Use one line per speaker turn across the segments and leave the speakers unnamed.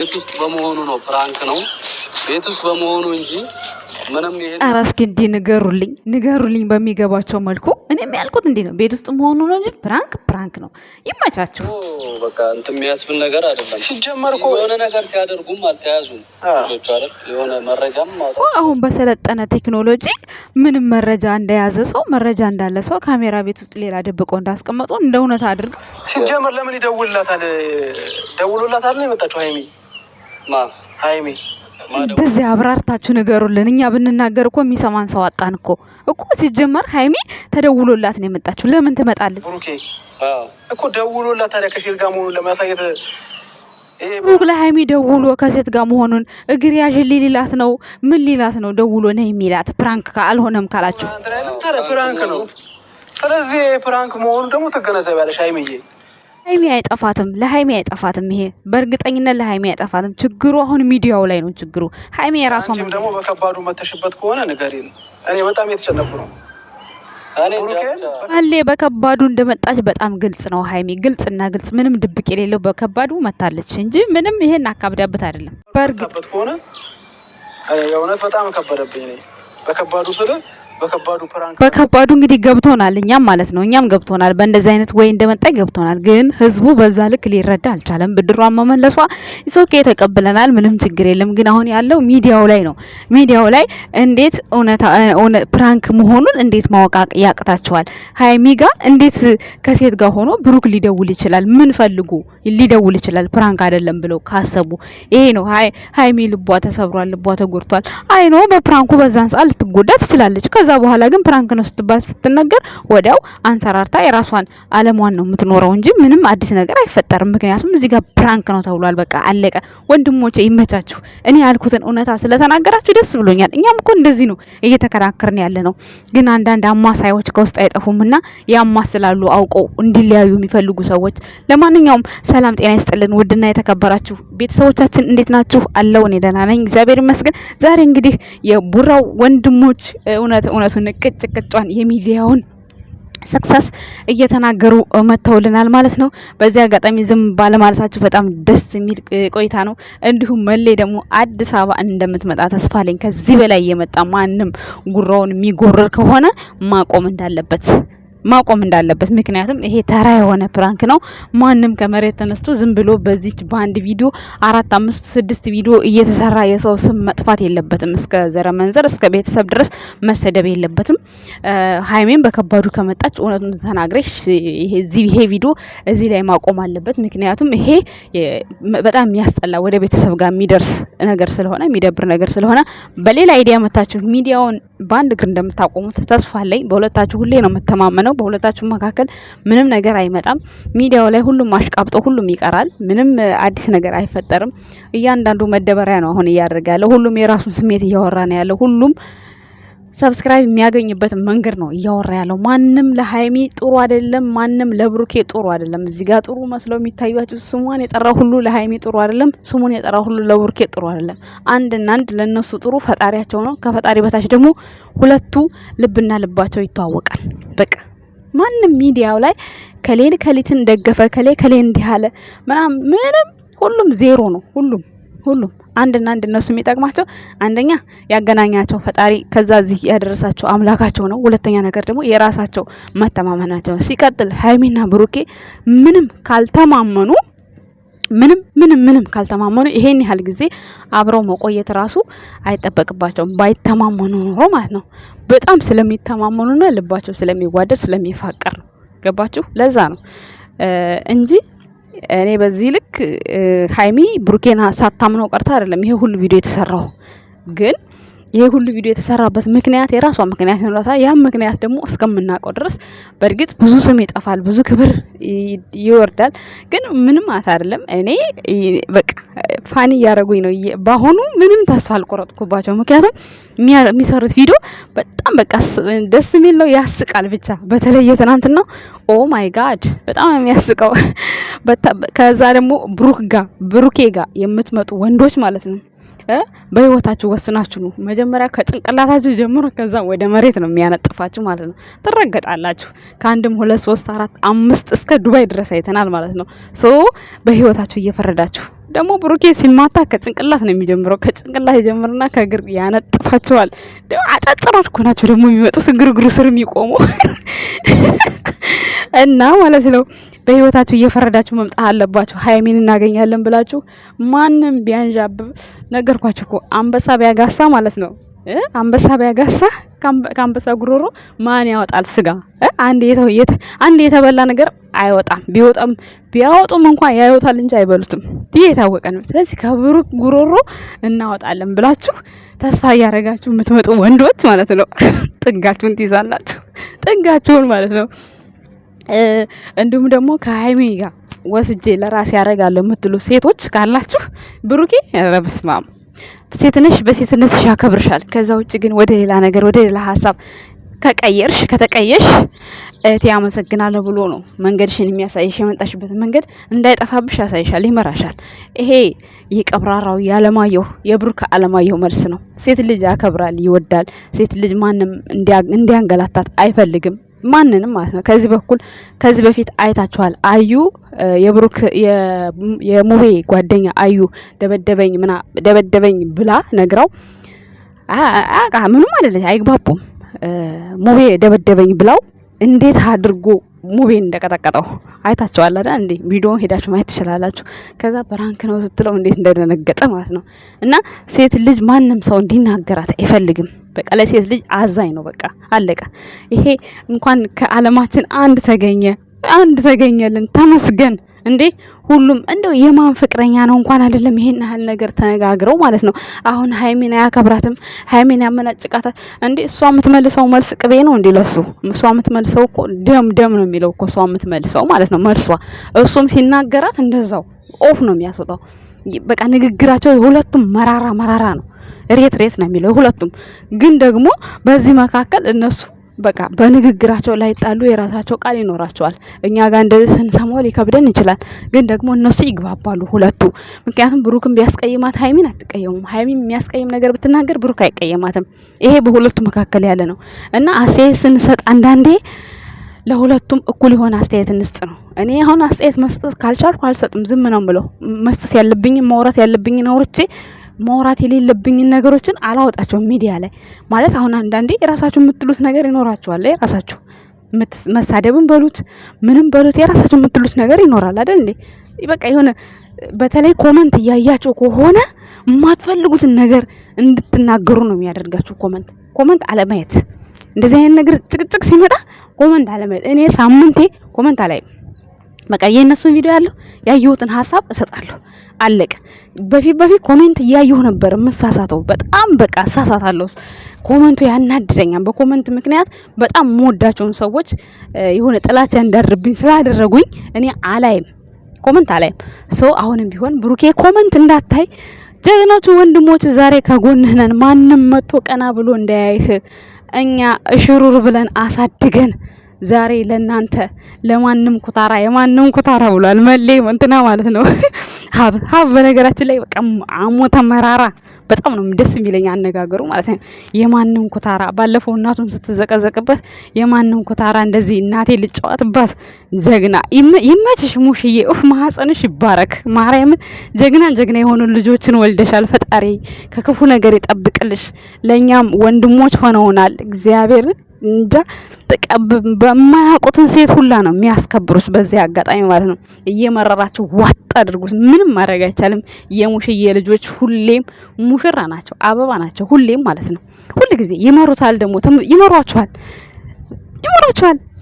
ቤት ውስጥ በመሆኑ ነው ፍራንክ ነው ቤት ውስጥ በመሆኑ እንጂ ምንም ይሄን
አራስኪ እንዲ ንገሩልኝ በሚገባቸው መልኩ እኔም ያልኩት እንዲ ነው ቤት ውስጥ መሆኑ ነው እንጂ ፕራንክ ነው ይማቻችሁ
በቃ እንትን የሚያስብል ነገር አይደለም ሲጀመር እኮ የሆነ ነገር ሲያደርጉም አልተያዙም ልጆች አይደል የሆነ መረጃም ማውጣት
አሁን በሰለጠነ ቴክኖሎጂ ምንም መረጃ እንደያዘ ሰው መረጃ እንዳለ ሰው ካሜራ ቤት ውስጥ ሌላ ደብቆ እንዳስቀመጡ እንደ እውነት አድርግ
ሲጀመር ለምን ይደውልላታል ደውሎላታል ነው የመጣችው ሃይሚ
በዚህ አብራርታችሁ ንገሩልን እኛ ብንናገር እኮ የሚሰማን ሰው አጣን እኮ ሲጀመር ሃይሚ ተደውሎላት ነው የመጣችው ለምን ትመጣለች
ኦኬ እኮ ደውሎላት ታዲያ ከሴት ጋር መሆኑን ለማሳየት
ብሩክ ለሃይሚ ደውሎ ከሴት ጋር መሆኑን እግር ያዥልኝ ሊላት ነው ምን ሊላት ነው ደውሎ ነው የሚላት ፕራንክ አልሆነም ካላችሁ
ፕራንክ ነው ስለዚህ ፕራንክ መሆኑ ደግሞ ትገነዘቢያለሽ
ሃይሚ አይጠፋትም ለሃይሚ አይጠፋትም ይሄ በእርግጠኝነት ለሃይሚ አይጠፋትም ችግሩ አሁን ሚዲያው ላይ ነው ችግሩ ሃይሚ የራሷ
ደግሞ በከባዱ መተሽበት ከሆነ ንገሪን እኔ በጣም የተጨነቁ ነው
አለ በከባዱ እንደመጣች በጣም ግልጽ ነው ሃይሚ ግልጽና ግልጽ ምንም ድብቅ የሌለው በከባዱ መታለች እንጂ ምንም ይሄን አካብዳበት አይደለም
በእርግጥ ከሆነ የእውነት በጣም ከበደብኝ ነኝ በከባዱ ስለ
በከባዱ እንግዲህ ገብቶናል እኛም ማለት ነው እኛም ገብቶናል በእንደዚህ አይነት ወይ እንደመጣ ገብቶናል ግን ህዝቡ በዛ ልክ ሊረዳ አልቻለም ብድሯን መመለሷ ኢሶኬ ተቀበለናል ምንም ችግር የለም ግን አሁን ያለው ሚዲያው ላይ ነው ሚዲያው ላይ እንዴት ፕራንክ መሆኑን እንዴት ማወቅ ያቅታቸዋል ሃይሚ ጋር እንዴት ከሴት ጋር ሆኖ ብሩክ ሊደውል ይችላል ምን ፈልጉ ሊደውል ይችላል ፕራንክ አይደለም ብለው ካሰቡ ይሄ ነው ሃይሚ ልቧ ተሰብሯል ልቧ ተጎድቷል አይ ነው በፕራንኩ በዛን ሰዓት ልትጎዳ ትችላለች ከዛ በኋላ ግን ፕራንክ ነው ስትነገር ወዲያው አንሰራርታ የራሷን አለሟን ነው የምትኖረው እንጂ ምንም አዲስ ነገር አይፈጠርም ምክንያቱም እዚህ ጋር ፕራንክ ነው ተብሏል በቃ አለቀ ወንድሞቼ ይመቻችሁ እኔ ያልኩትን እውነታ ስለተናገራችሁ ደስ ብሎኛል እኛም እኮ እንደዚህ ነው እየተከራከርን ያለ ነው ግን አንዳንድ አማሳዮች ከውስጥ አይጠፉምና ያማስላሉ አውቀው እንዲለያዩ የሚፈልጉ ሰዎች ለማንኛውም ሰላም ጤና ይስጥልን ውድና የተከበራችሁ ቤተሰቦቻችን እንዴት ናችሁ አለው እኔ ደህና ነኝ እግዚአብሔር ይመስገን ዛሬ እንግዲህ የቡራው ወንድሞች እውነቱን ቅጭቅጫን የሚዲያውን ሰክሰስ እየተናገሩ መተውልናል ማለት ነው በዚህ አጋጣሚ ዝም ባለ ማለታችሁ በጣም ደስ የሚል ቆይታ ነው እንዲሁም መሌ ደግሞ አዲስ አበባ እንደምትመጣ ተስፋ አለኝ ከዚህ በላይ የመጣ ማንንም ጉራውን የሚጎርር ከሆነ ማቆም እንዳለበት ምክንያቱም ይሄ ተራ የሆነ ፕራንክ ነው ማንንም ከመሬት ተነስቶ ዝም ብሎ በዚህ በአንድ ቪዲዮ 4 5 6 ቪዲዮ እየተሰራ የሰው ስም መጥፋት የለበትም እስከ ዘረመንዘር እስከ ቤተሰብ ድረስ መሰደብ የለበትም ሃይሜን በከባዱ ከመጣች እውነቱን ተናግረሽ ይሄ ቪዲዮ እዚህ ላይ ማቆም አለበት ምክንያቱም ይሄ በጣም የሚያስጠላ ወደ ቤተሰብ ጋር የሚደርስ ነገር ስለሆነ የሚደብር ነገር ስለሆነ በሌላ አይዲያ መታችሁ ሚዲያውን ባንድ እግር እንደምታቆሙት ተስፋ አለኝ በሁለታችሁ ሁሌ ነው መተማመነው በሁለታችሁ መካከል ምንም ነገር አይመጣም ሚዲያው ላይ ሁሉም አሽቃብጦ ሁሉም ይቀራል ምንም አዲስ ነገር አይፈጠርም እያንዳንዱ መደበሪያ ነው አሁን እያደረገ ያለው ሁሉም የራሱን ስሜት እያወራ ነው ያለው ሁሉም ሰብስክራይብ የሚያገኝበት መንገድ ነው እያወራ ያለው ማንንም ለሃይሚ ጥሩ አይደለም ማንንም ለብሩኬ ጥሩ አይደለም እዚህ ጋር ጥሩ መስለው የሚታዩአችሁ ስሙን የጠራው ሁሉ ለሃይሚ ጥሩ አይደለም ስሙን የጠራው ሁሉ ለብሩኬ ጥሩ አይደለም አንድ ለነሱ ጥሩ ፈጣሪያቸው ነው ከፈጣሪ በታች ደግሞ ሁለቱ ልብና ልባቸው ይተዋወቃል በቃ ማንንም ሚዲያው ላይ ከሌትን ደገፈ ከሌ እንዲህ አለ ምንም ሁሉም ዜሮ ነው ሁሉም አንድ እነሱ የሚጠቅማቸው አንደኛ ያገናኛቸው ፈጣሪ ከዛ እዚህ ያደረሳቸው አምላካቸው ነው ሁለተኛ ነገር ደግሞ የራሳቸው መተማመናቸው ሲቀጥል ሃይሚና ብሩኬ ምንም ካልተማመኑ ይሄን ያህል ጊዜ አብረው መቆየት ራሱ አይጠበቅባቸውም ባይተማመኑ ኖሮ ማለት ነው በጣም ስለሚተማመኑና ልባቸው ስለሚዋደድ ስለሚፋቀር ነው ገባችሁ ለዛ ነው እንጂ እኔ በዚህ ልክ ሃይሚ ብሩኬና ሳታምነው ቀርታ አይደለም ይሄ ሁሉ ቪዲዮ የተሰራው ግን ይሄ ሁሉ ቪዲዮ የተሰራበት ምክንያት የራሷ ምክንያት ነው ያ ምክንያት ደግሞ እስከምናውቀው ድረስ በእርግጥ ብዙ ስም ይጠፋል ብዙ ክብር ይወርዳል ግን ምንም አይደለም እኔ በቃ ፋኒ ያረጉኝ ነው ባሆኑ ምንም ተስፋ አልቆረጥኩባቸው ምክንያቱም የሚሰሩት ቪዲዮ በጣም በቃ ደስ የሚል ነው ያስቃል ብቻ በተለይ ትናንትና ኦ ማይ ጋድ በጣም የሚያስቀው ከዛ ደግሞ ብሩኬ ጋር የምትመጡ ወንዶች ማለት ነው በህይወታችሁ ወስናችሁ ነው መጀመሪያ ከጭንቅላታችሁ ጀምሮ ከዛ ወደ መሬት ነው የሚያነጥፋችሁ ማለት ነው ተረጋጋጣላችሁ ከአንድም 2 3 4 5 እስከ ዱባይ ድረስ አይተናል ማለት ነው ሶ በህይወታችሁ እየፈረዳችሁ ደግሞ ብሩኬ ሲማታ ከጭንቅላት ነው የሚጀምረው። ከጭንቅላት ይጀምርና ከእግር ያነጥፋቸዋል። ደግሞ አጫጭሮች እኮ ናቸው ደግሞ የሚመጡት ግርግሩ ስር የሚቆሙ እና ማለት ነው። በህይወታችሁ እየፈረዳችሁ መምጣት አለባችሁ። ሀይሚን እናገኛለን ብላችሁ ማንም ቢያንዣብብ ነገርኳችሁ እኮ አንበሳ ቢያጋሳ ማለት ነው። አንበሳ ቢያጋሳ ከአንበሳ ጉሮሮ ማን ያወጣል ስጋ? አንድ የተበላ ነገር አይወጣም። ቢያወጡም እንኳን ያዩታል እንጂ አይበሉትም። ይሄ የታወቀ ነው። ስለዚህ ከብሩክ ጉሮሮ እናወጣለን ብላችሁ ተስፋ እያደረጋችሁ የምትመጡ ወንዶች ማለት ነው ጥጋችሁን ትይዛላችሁ። ጥጋችሁን ማለት ነው። እንዲሁም ደግሞ ከሀይሚ ጋር ወስጄ ለራሴ ያደርጋለሁ የምትሉ ሴቶች ካላችሁ ብሩኬ ረብስማም ሴትነሽ በሴትነትሽ ያከብርሻል። ከዛ ውጭ ግን ወደ ሌላ ነገር ወደ ሌላ ሀሳብ ከተቀየሽ እህቴ አመሰግናለሁ ብሎ ነው መንገድሽን የሚያሳይሽ። የመጣሽበት መንገድ እንዳይጠፋብሽ ያሳይሻል፣ ይመራሻል። ይሄ የቀብራራው የአለማየሁ የብሩክ አለማየሁ መልስ ነው። ሴት ልጅ ያከብራል፣ ይወዳል። ሴት ልጅ ማንም እንዲያንገላታት አይፈልግም፣ ማንንም ማለት ነው። ከዚህ በፊት አይታችኋል። አዩ የብሩክ የሙቤ ጓደኛ አዩ ደበደበኝ ብላ ነግራው ምንም አይደለም፣ አይግባቡም። ሙቤ ደበደበኝ ብላው እንዴት አድርጎ ሙቤን እንደቀጠቀጠው አይታችኋል አይደል እንዴ? ቪዲዮ ሄዳችሁ ማየት ትችላላችሁ። ከዛ በራንክ ነው ስትለው እንዴት እንደደነገጠ ማለት ነው። እና ሴት ልጅ ማንም ሰው እንዲናገራት አይፈልግም። በቃ ለሴት ልጅ አዛኝ ነው። በቃ አለቀ። ይሄ እንኳን ከዓለማችን አንድ ተገኘልን ተመስገን እንዴ። ሁሉም እንደው የማን ፍቅረኛ ነው እንኳን አይደለም ይሄን ያህል ነገር ተነጋግረው ማለት ነው። አሁን ሀይሚን አያከብራትም፣ ሀይሚን ያመናጭቃታል እንዴ። እሷ የምትመልሰው መልስ ቅቤ ነው እንዴ ለሱ? እሷ የምትመልሰው እኮ ደም ነው የሚለው እኮ እሷ የምትመልሰው ማለት ነው መልሷ። እሱም ሲናገራት እንደዛው ኦፍ ነው የሚያስወጣው። በቃ ንግግራቸው የሁለቱም መራራ ነው። ሬት ነው የሚለው ሁለቱም። ግን ደግሞ በዚህ መካከል እነሱ በቃ በንግግራቸው ላይ ጣሉ፣ የራሳቸው ቃል ይኖራቸዋል። እኛ ጋር እንደዚህ ስንሰማው ሊከብደን ይችላል። ግን ደግሞ እነሱ ይግባባሉ ሁለቱ። ምክንያቱም ብሩክን ቢያስቀይማት ሀይሚን አትቀየሙም። ሀይሚን የሚያስቀይም ነገር ብትናገር ብሩክ አይቀየማትም። ይሄ በሁለቱ መካከል ያለ ነው እና አስተያየት ስንሰጥ አንዳንዴ ለሁለቱም እኩል የሆነ አስተያየት እንስጥ ነው። እኔ አሁን አስተያየት መስጠት ካልቻልኩ አልሰጥም፣ ዝም ነው የምለው። መስጠት ያለብኝ ማውራት ያለብኝ አውርቼ ማውራት የሌለብኝን ነገሮችን አላወጣቸውም ሚዲያ ላይ ማለት። አሁን አንዳንዴ የራሳችሁ የምትሉት ነገር ይኖራችኋል። የራሳችሁ መሳደብን በሉት ምንም በሉት የራሳችሁ የምትሉት ነገር ይኖራል አይደል እንዴ? በቃ የሆነ በተለይ ኮመንት እያያችሁ ከሆነ የማትፈልጉትን ነገር እንድትናገሩ ነው የሚያደርጋችሁ። ኮመንት አለማየት፣ እንደዚህ አይነት ነገር ጭቅጭቅ ሲመጣ ኮመንት አለማየት። እኔ ሳምንቴ ኮመንት አላይም። በቃ የእነሱን ቪዲዮ ያየሁትን ሀሳብ እሰጣለሁ፣ አለቀ። በፊት ኮሜንት እያየሁ ነበር የምሳሳተው። በጣም በቃ እሳሳታለሁ። ኮሜንቱ ያናድደኛል። በኮሜንት ምክንያት በጣም የምወዳቸውን ሰዎች የሆነ ጥላቻ እንዳድርብኝ ስላደረጉኝ እኔ ኮሜንት አላይም። አሁንም ቢሆን ብሩኬ ኮሜንት እንዳታይ። ጀግኖቹ ወንድሞች ዛሬ ከጎንህ ነን። ማንም መጥቶ ቀና ብሎ እንዳያይህ እኛ እሽሩር ብለን አሳድገን ዛሬ ለናንተ ለማንም ኩታራ የማንም ኩታራ ብሏል መሌ እንትና ማለት ነው። ሀብ በነገራችን ላይ በቃ አሞተ መራራ በጣም ነው ደስ የሚለኝ አነጋገሩ ማለት ነው። የማንም ኩታራ ባለፈው እናቱን ስትዘቀዘቅበት የማንም ኩታራ እንደዚህ እናቴ ልጫወትባት ጀግና ይመችሽ ሙሽዬ ማህፀንሽ ይባረክ። ማርያምን ጀግና የሆኑ ልጆችን ወልደሻል። ፈጣሪ ከክፉ ነገር ይጠብቅልሽ። ለኛም ወንድሞች ሆነውናል። እግዚአብሔር እንጃ በማያውቁትን ሴት ሁላ ነው የሚያስከብሩት። በዚህ አጋጣሚ ማለት ነው እየመረራቸው ዋጥ አድርጉት። ምንም ማድረግ አይቻልም። የሙሽዬ ልጆች ሁሌም ሙሽራ ናቸው፣ አበባ ናቸው ሁሌም ማለት ነው። ሁሉ ጊዜ ይመሩታል፣ ደግሞ ይመሯቸዋል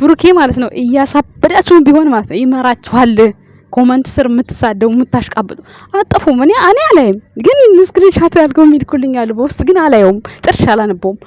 ብሩኬ ማለት ነው። እያሳበዳችሁም ቢሆን ማለት ነው ይመራችኋል። ኮመንት ስር የምትሳደው የምታሽቃብጡ አጠፉም። እኔ አላይም፣ ግን ስክሪንሻት ያልከው የሚልኩልኛል በውስጥ ግን አላየውም፣ ጭርሻ አላነበውም።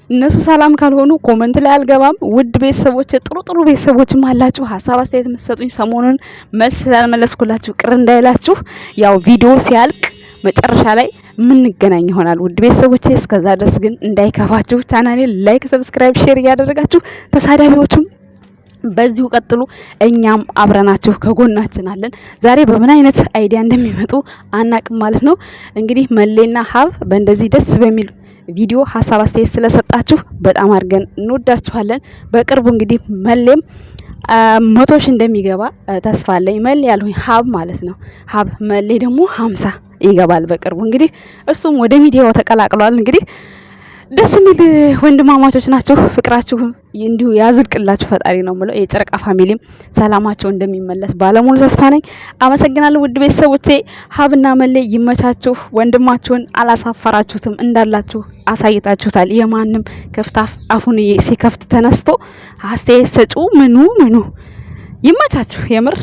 እነሱ ሰላም ካልሆኑ ኮመንት ላይ አልገባም። ውድ ቤተሰቦች፣ ጥሩ ቤተሰቦችም አላችሁ ሀሳብ አስተያየት የምትሰጡኝ፣ ሰሞኑን መልስ ስላልመለስኩላችሁ ቅር እንዳይላችሁ፣ ያው ቪዲዮ ሲያልቅ መጨረሻ ላይ የምንገናኝ ይሆናል ውድ ቤተሰቦቼ። እስከዛ ድረስ ግን እንዳይከፋችሁ ቻናሌን ላይክ፣ ሰብስክራይብ፣ ሼር እያደረጋችሁ ተሳዳቢዎቹም በዚሁ ቀጥሉ። እኛም አብረናችሁ ከጎናችን አለን። ዛሬ በምን አይነት አይዲያ እንደሚመጡ አናቅም ማለት ነው። እንግዲህ መሌና ሀብ በእንደዚህ ደስ በሚል ቪዲዮ ሀሳብ አስተያየት ስለሰጣችሁ በጣም አድርገን እንወዳችኋለን። በቅርቡ እንግዲህ መሌም 100 ሺህ እንደሚገባ ተስፋ አለኝ። መሌ ያልሁኝ ሀብ ማለት ነው። ሀብ መሌ ደግሞ 50 ይገባል በቅርቡ። እንግዲህ እሱም ወደ ሚዲያው ተቀላቅሏል። እንግዲህ ደስ የሚል ወንድማማቾች ናቸው። ፍቅራችሁ እንዲሁ ያዝልቅላችሁ ፈጣሪ ነው የምለው። የጨረቃ ፋሚሊም ሰላማቸው እንደሚመለስ ባለሙሉ ተስፋ ነኝ። አመሰግናለሁ ውድ ቤተሰቦቼ። ሀብና መሌ ይመቻችሁ። ወንድማችሁን አላሳፈራችሁትም፣ እንዳላችሁ አሳይታችሁታል። የማንም ከፍታፍ አፉን ሲከፍት ተነስቶ አስተያየት ሰጪው ምኑ ይመቻችሁ የምር